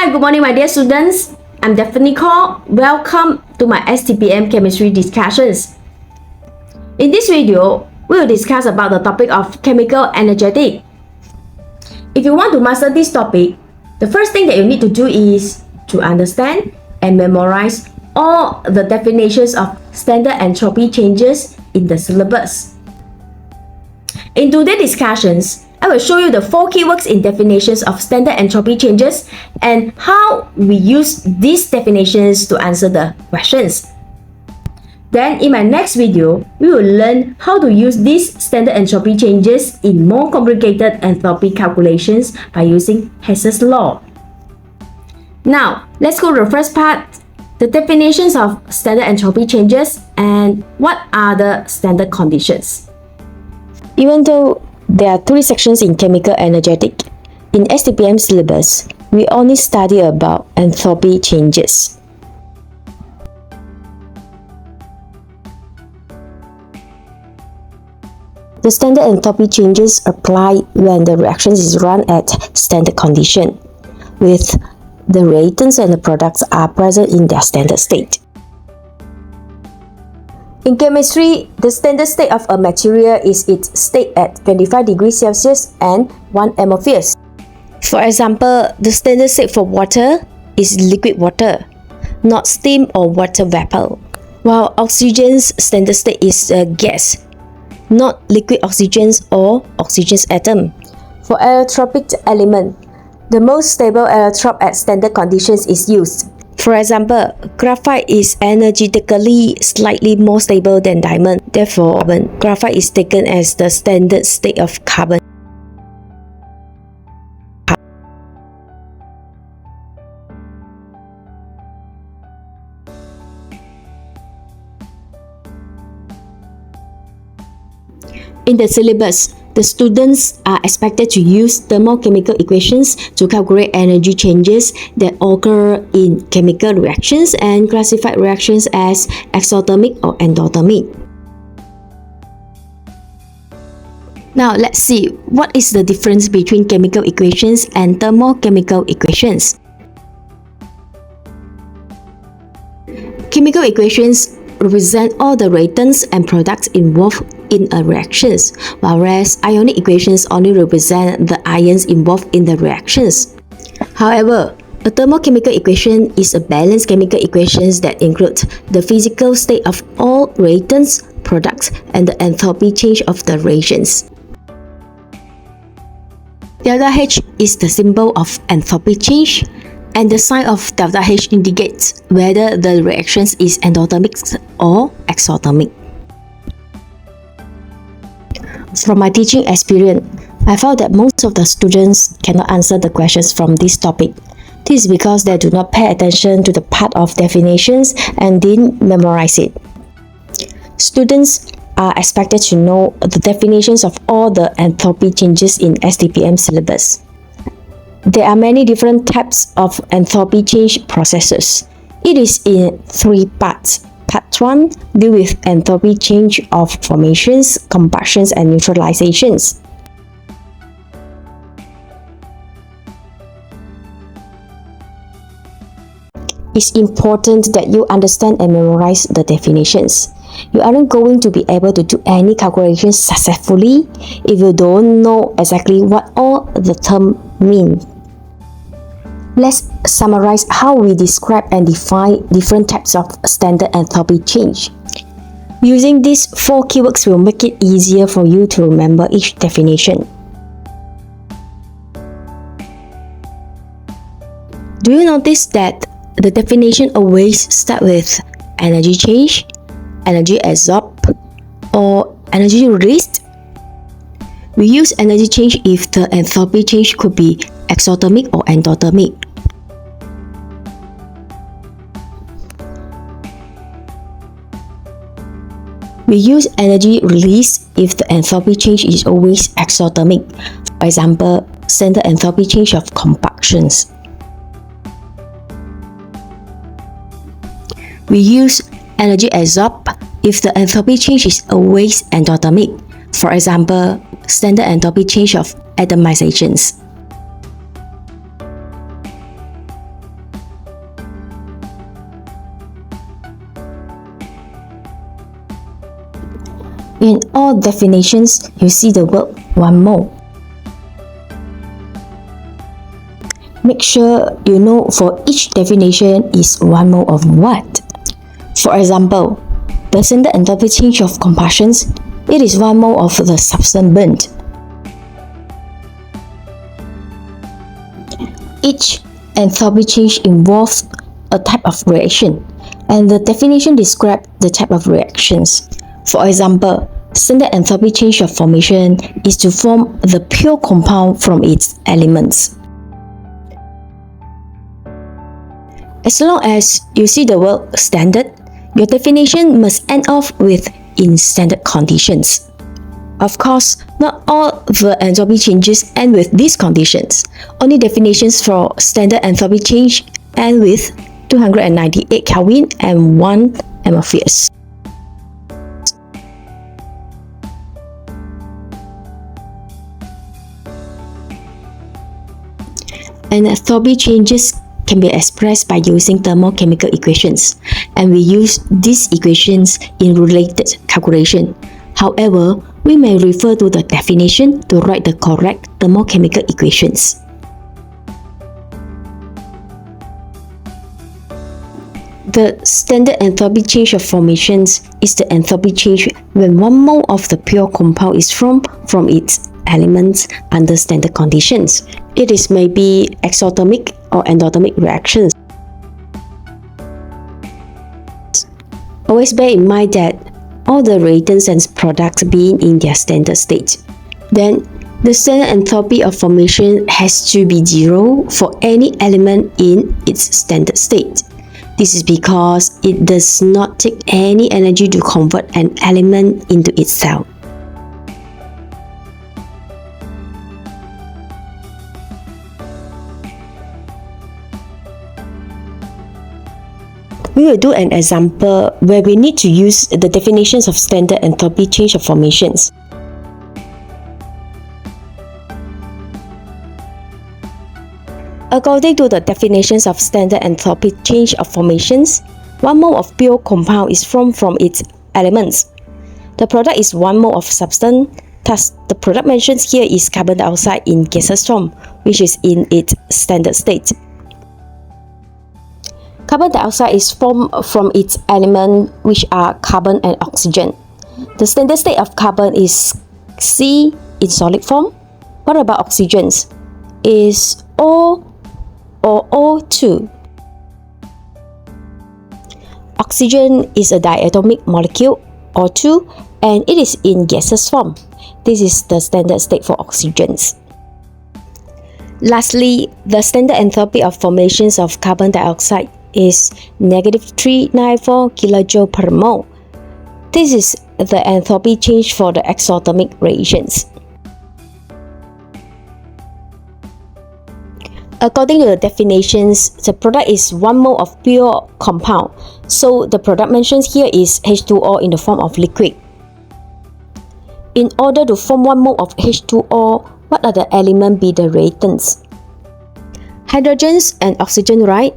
Hi, good morning, my dear students. I'm Thermochemical. Welcome to my STPM chemistry discussions. In this video, we will discuss about the topic of chemical energetic. If you want to master this topic, the first thing that you need to do is to understand and memorize all the definitions of standard enthalpy changes in the syllabus. In today's discussions, I will show you the 4 keywords in definitions of standard enthalpy changes and how we use these definitions to answer the questions. Then in my next video, we will learn how to use these standard enthalpy changes in more complicated enthalpy calculations by using Hess's law. Now, let's go to the first part, the definitions of standard enthalpy changes and what are the standard conditions. Even though there are 3 sections in chemical energetic, in STPM syllabus, we only study about enthalpy changes. The standard enthalpy changes apply when the reaction is run at standard condition, with the reactants and the products are present in their standard state. In chemistry, the standard state of a material is its state at 25 degrees Celsius and 1 atmosphere. For example, the standard state for water is liquid water, not steam or water vapor, while oxygen's standard state is a gas, not liquid oxygen or oxygen atom. For allotropic element, the most stable allotrope at standard conditions is used. For example, graphite is energetically slightly more stable than diamond. Therefore, graphite is taken as the standard state of carbon. In the syllabus, the students are expected to use thermochemical equations to calculate energy changes that occur in chemical reactions and classify reactions as exothermic or endothermic. Now let's see what is the difference between chemical equations and thermochemical equations. Chemical equations represent all the reactants and products involved in a reactions, whereas ionic equations only represent the ions involved in the reactions. However, a thermochemical equation is a balanced chemical equation that includes the physical state of all reactants, products, and the enthalpy change of the reagents. Delta H is the symbol of enthalpy change, and the sign of delta H indicates whether the reaction is endothermic or exothermic. From my teaching experience, I found that most of the students cannot answer the questions from this topic. This is because they do not pay attention to the part of definitions and didn't memorize it. Students are expected to know the definitions of all the enthalpy changes in STPM syllabus. There are many different types of enthalpy change processes. It is in 3 parts. Part 1 deals with enthalpy change of formations, combustions, and neutralizations. It's important that you understand and memorize the definitions. You aren't going to be able to do any calculations successfully if you don't know exactly what all the terms mean. Let's summarize how we describe and define different types of standard enthalpy change. Using these 4 keywords will make it easier for you to remember each definition. Do you notice that the definition always starts with energy change, energy absorbed, or energy released? We use energy change if the enthalpy change could be exothermic or endothermic. We use energy release if the enthalpy change is always exothermic. For example, standard enthalpy change of combustions. We use energy absorbed if the enthalpy change is always endothermic. For example, standard enthalpy change of atomizations. In all definitions, you see the word 1 mole. Make sure you know for each definition is 1 mole of what. For example, the standard enthalpy change of combustion, it is 1 mole of the substance burnt. Each enthalpy change involves a type of reaction, and the definition describes the type of reactions. For example, standard enthalpy change of formation is to form the pure compound from its elements. As long as you see the word standard, your definition must end off with in standard conditions. Of course, not all the enthalpy changes end with these conditions. Only definitions for standard enthalpy change end with 298 Kelvin and 1 atmosphere. And enthalpy changes can be expressed by using thermochemical equations, and we use these equations in related calculation. However, we may refer to the definition to write the correct thermochemical equations. The standard enthalpy change of formations is the enthalpy change when 1 mole of the pure compound is formed from its elements under standard conditions. It is maybe exothermic or endothermic reactions. Always bear in mind that all the reactants and products being in their standard state. Then, the standard enthalpy of formation has to be 0 for any element in its standard state. This is because it does not take any energy to convert an element into itself. We will do an example where we need to use the definitions of standard enthalpy change of formations. According to the definitions of standard enthalpy change of formations, 1 mole of pure compound is formed from its elements. The product is 1 mole of substance, thus the product mentioned here is carbon dioxide in gaseous form, which is in its standard state. Carbon dioxide is formed from its elements, which are carbon and oxygen. The standard state of carbon is C in solid form. What about oxygen? Is O or O2? Oxygen is a diatomic molecule, O2, and it is in gaseous form. This is the standard state for oxygens. Lastly, the standard enthalpy of formations of carbon dioxide is -394 kJ per mole. This is the enthalpy change for the exothermic reactions. According to the definitions, the product is 1 mole of pure compound, so the product mentioned here is H2O in the form of liquid. In order to form 1 mole of H2O, what are the elements be the reactants? Hydrogens and oxygen, right?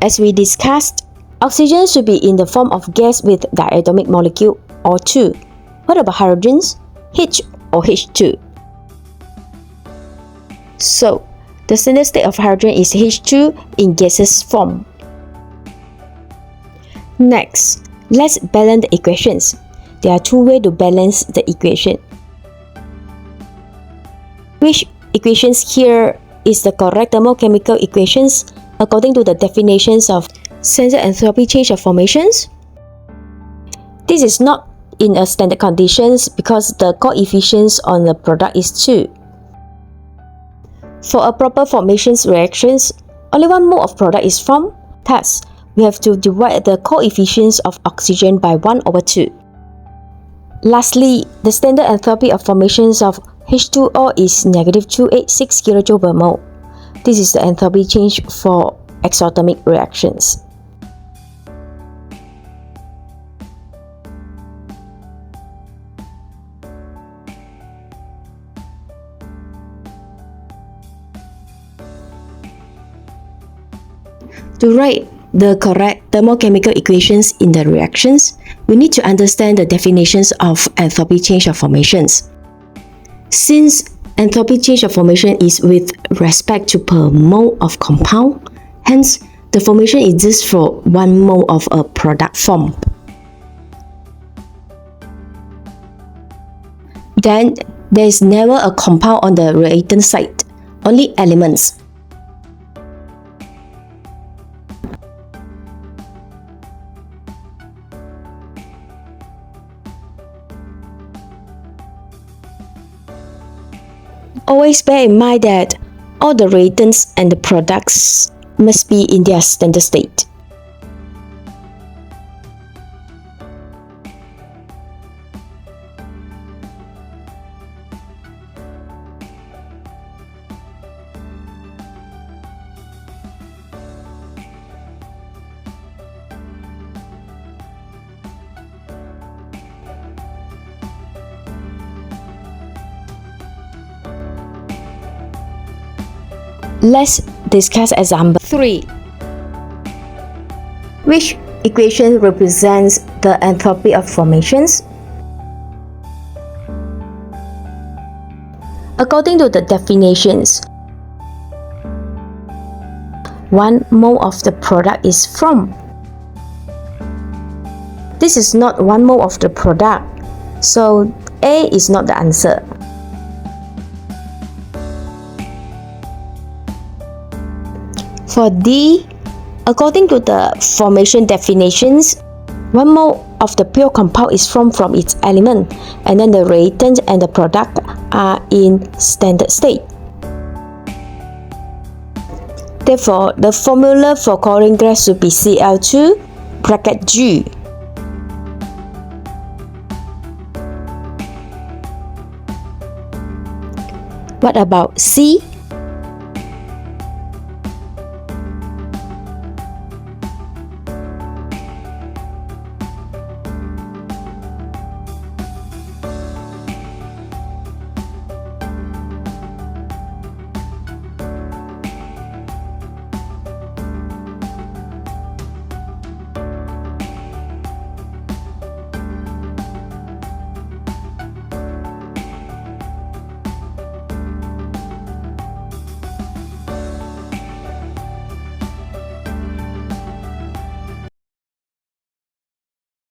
As we discussed, oxygen should be in the form of gas with diatomic molecule, O2. What about hydrogens? H or H2? So, the standard state of hydrogen is H2 in gaseous form. Next, let's balance the equations. There are 2 ways to balance the equation. Which equations here is the correct thermochemical equations according to the definitions of standard enthalpy change of formations? This is not in a standard conditions because the coefficients on the product is 2. For a proper formations reactions, only 1 mole of product is formed. Thus, we have to divide the coefficients of oxygen by 1/2. Lastly, the standard enthalpy of formations of H2O is -286 kJ per mole. This is the enthalpy change for exothermic reactions. To write the correct thermochemical equations in the reactions, we need to understand the definitions of enthalpy change of formations. Since enthalpy change of formation is with respect to per mole of compound, hence the formation exists for 1 mole of a product form. Then there is never a compound on the reactant side, only elements. Always bear in mind that all the reactants and the products must be in their standard state. Let's discuss example 3. Which equation represents the enthalpy of formations? According to the definitions, 1 mole of the product is from. This is not 1 mole of the product, so A is not the answer. For D, according to the formation definitions, 1 mole of the pure compound is formed from its element, and then the reactant and the product are in standard state. Therefore, the formula for chlorine gas should be Cl2 bracket G. What about C?